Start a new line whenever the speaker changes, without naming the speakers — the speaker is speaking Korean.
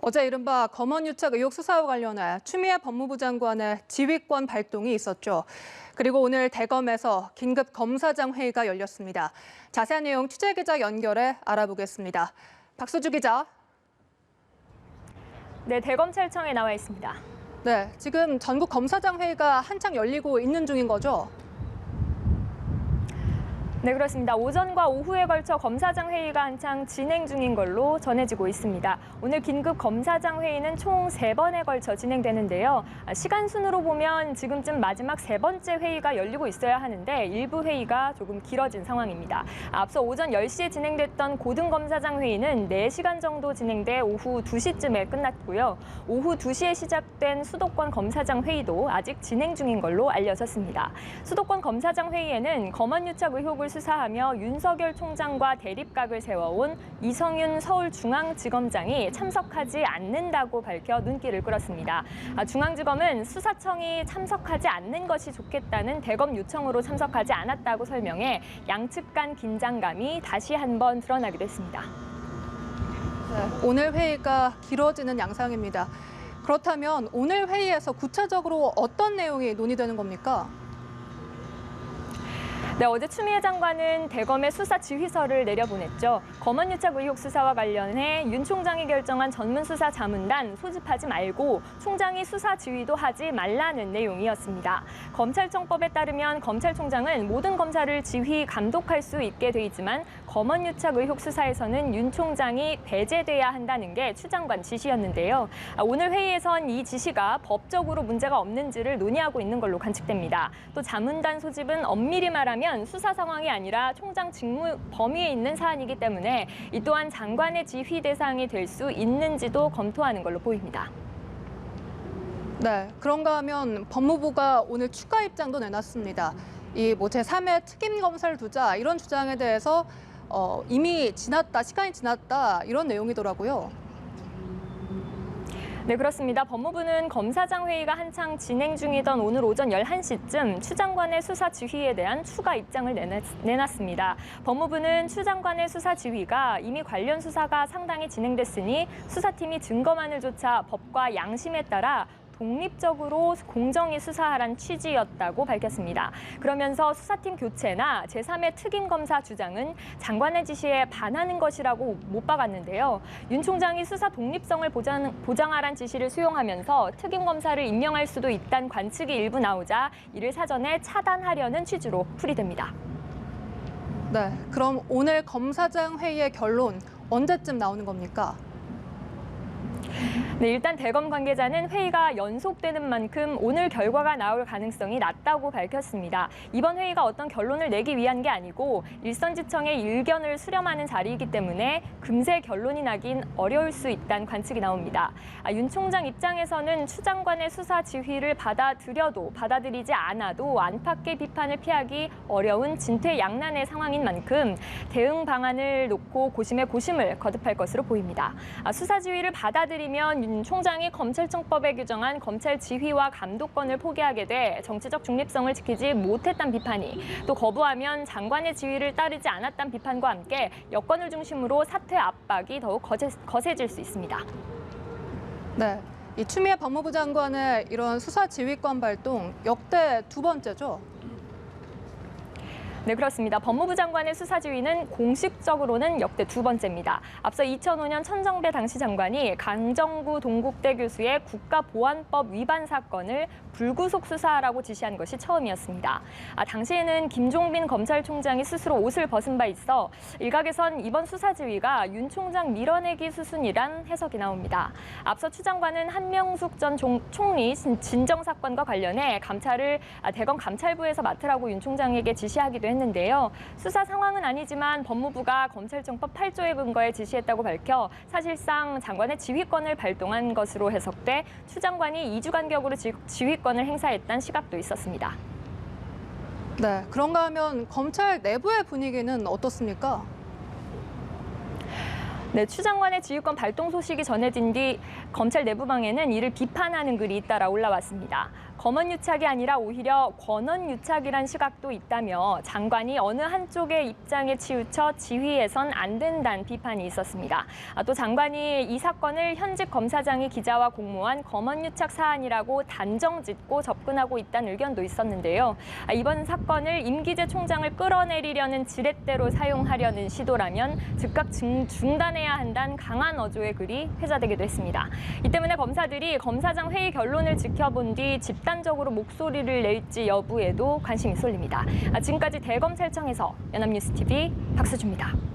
어제 이른바 검언유착 의혹 수사와 관련해 추미애 법무부 장관의 지휘권 발동이 있었죠. 그리고 오늘 대검에서 긴급 검사장 회의가 열렸습니다. 자세한 내용 취재기자 연결해 알아보겠습니다. 박수주 기자.
네, 대검찰청에 나와 있습니다.
네, 지금 전국 검사장 회의가 한창 열리고 있는 중인 거죠?
네, 그렇습니다. 오전과 오후에 걸쳐 검사장 회의가 한창 진행 중인 걸로 전해지고 있습니다. 오늘 긴급 검사장 회의는 총 3번에 걸쳐 진행되는데요. 시간 순으로 보면 지금쯤 마지막 3번째 회의가 열리고 있어야 하는데 일부 회의가 조금 길어진 상황입니다. 앞서 오전 10시에 진행됐던 고등검사장 회의는 4시간 정도 진행돼 오후 2시쯤에 끝났고요. 오후 2시에 시작된 수도권 검사장 회의도 아직 진행 중인 걸로 알려졌습니다. 수도권 검사장 회의에는 검언유착 의혹을 수사하며 윤석열 총장과 대립각을 세워온 이성윤 서울중앙지검장이 참석하지 않는다고 밝혀 눈길을 끌었습니다. 중앙지검은 수사청이 참석하지 않는 것이 좋겠다는 대검 요청으로 참석하지 않았다고 설명해 양측 간 긴장감이 다시 한번 드러나기도 했습니다.
네, 오늘 회의가 길어지는 양상입니다. 그렇다면 오늘 회의에서 구체적으로 어떤 내용이 논의되는 겁니까?
네, 어제 추미애 장관은 대검에 수사 지휘서를 내려보냈죠. 검언유착 의혹 수사와 관련해 윤 총장이 결정한 전문수사 자문단 소집하지 말고 총장이 수사 지휘도 하지 말라는 내용이었습니다. 검찰청법에 따르면 검찰총장은 모든 검사를 지휘, 감독할 수 있게 돼 있지만 검언유착 의혹 수사에서는 윤 총장이 배제돼야 한다는 게 추 장관 지시였는데요. 오늘 회의에선 이 지시가 법적으로 문제가 없는지를 논의하고 있는 걸로 관측됩니다. 또 자문단 소집은 엄밀히 말하면 수사 상황이 아니라 총장 직무 범위에 있는 사안이기 때문에 이 또한 장관의 지휘 대상이 될 수 있는지도 검토하는 걸로 보입니다.
네, 그런가 하면 법무부가 오늘 추가 입장도 내놨습니다. 이 제3회 특임 검사를 두자 이런 주장에 대해서 이미 지났다, 시간이 지났다 이런 내용이더라고요.
네, 그렇습니다. 법무부는 검사장 회의가 한창 진행 중이던 오늘 오전 11시쯤 추 장관의 수사 지휘에 대한 추가 입장을 내놨습니다. 법무부는 추 장관의 수사 지휘가 이미 관련 수사가 상당히 진행됐으니 수사팀이 증거만을 조사 법과 양심에 따라 독립적으로 공정히 수사하란 취지였다고 밝혔습니다. 그러면서 수사팀 교체나 제3의 특임검사 주장은 장관의 지시에 반하는 것이라고 못 박았는데요. 윤 총장이 수사 독립성을 보장하란 지시를 수용하면서 특임검사를 임명할 수도 있다는 관측이 일부 나오자 이를 사전에 차단하려는 취지로 풀이됩니다.
네, 그럼 오늘 검사장 회의의 결론 언제쯤 나오는 겁니까?
네, 일단 대검 관계자는 회의가 연속되는 만큼 오늘 결과가 나올 가능성이 낮다고 밝혔습니다. 이번 회의가 어떤 결론을 내기 위한 게 아니고 일선지청의 일견을 수렴하는 자리이기 때문에 금세 결론이 나긴 어려울 수 있다는 관측이 나옵니다. 윤 총장 입장에서는 추 장관의 수사 지휘를 받아들여도 받아들이지 않아도 안팎의 비판을 피하기 어려운 진퇴양난의 상황인 만큼 대응 방안을 놓고 고심에 고심을 거듭할 것으로 보입니다. 수사 지휘를 받아들이면 윤 총장이 검찰청법에 규정한 검찰 지휘와 감독권을 포기하게 돼 정치적 중립성을 지키지 못했다는 비판이, 또 거부하면 장관의 지휘를 따르지 않았다는 비판과 함께 여권을 중심으로 사퇴 압박이 더욱 거세질 수 있습니다.
네, 이 추미애 법무부 장관의 이런 수사 지휘권 발동 역대 2번째죠?
네, 그렇습니다. 법무부 장관의 수사 지휘는 공식적으로는 역대 2번째입니다. 앞서 2005년 천정배 당시 장관이 강정구 동국대 교수의 국가보안법 위반 사건을 불구속 수사하라고 지시한 것이 처음이었습니다. 당시에는 김종빈 검찰총장이 스스로 옷을 벗은 바 있어 일각에선 이번 수사 지휘가 윤 총장 밀어내기 수순이란 해석이 나옵니다. 앞서 추 장관은 한명숙 전 총리 진정 사건과 관련해 감찰을 대검 감찰부에서 맡으라고 윤 총장에게 지시하기도 했는데요. 수사 상황은 아니지만 법무부가 검찰청법 8조에 근거해 지시했다고 밝혀 사실상 장관의 지휘권을 발동한 것으로 해석돼 추 장관이 2주 간격으로 지휘권을 행사했다는 시각도 있었습니다.
네, 그런가 하면 검찰 내부의 분위기는 어떻습니까?
네, 추 장관의 지휘권 발동 소식이 전해진 뒤 검찰 내부방에는 이를 비판하는 글이 잇따라 올라왔습니다. 검언유착이 아니라 오히려 권언유착이란 시각도 있다며 장관이 어느 한쪽의 입장에 치우쳐 지휘해선 안 된다는 비판이 있었습니다. 또 장관이 이 사건을 현직 검사장이 기자와 공모한 검언유착 사안이라고 단정짓고 접근하고 있다는 의견도 있었는데요. 이번 사건을 임기재 총장을 끌어내리려는 지렛대로 사용하려는 시도라면 즉각 중단해야 한다는 강한 어조의 글이 회자되기도 했습니다. 이 때문에 검사들이 검사장 회의 결론을 지켜본 뒤 집단적으로 목소리를 낼지 여부에도 관심이 쏠립니다. 지금까지 대검찰청에서 연합뉴스TV 박수주입니다.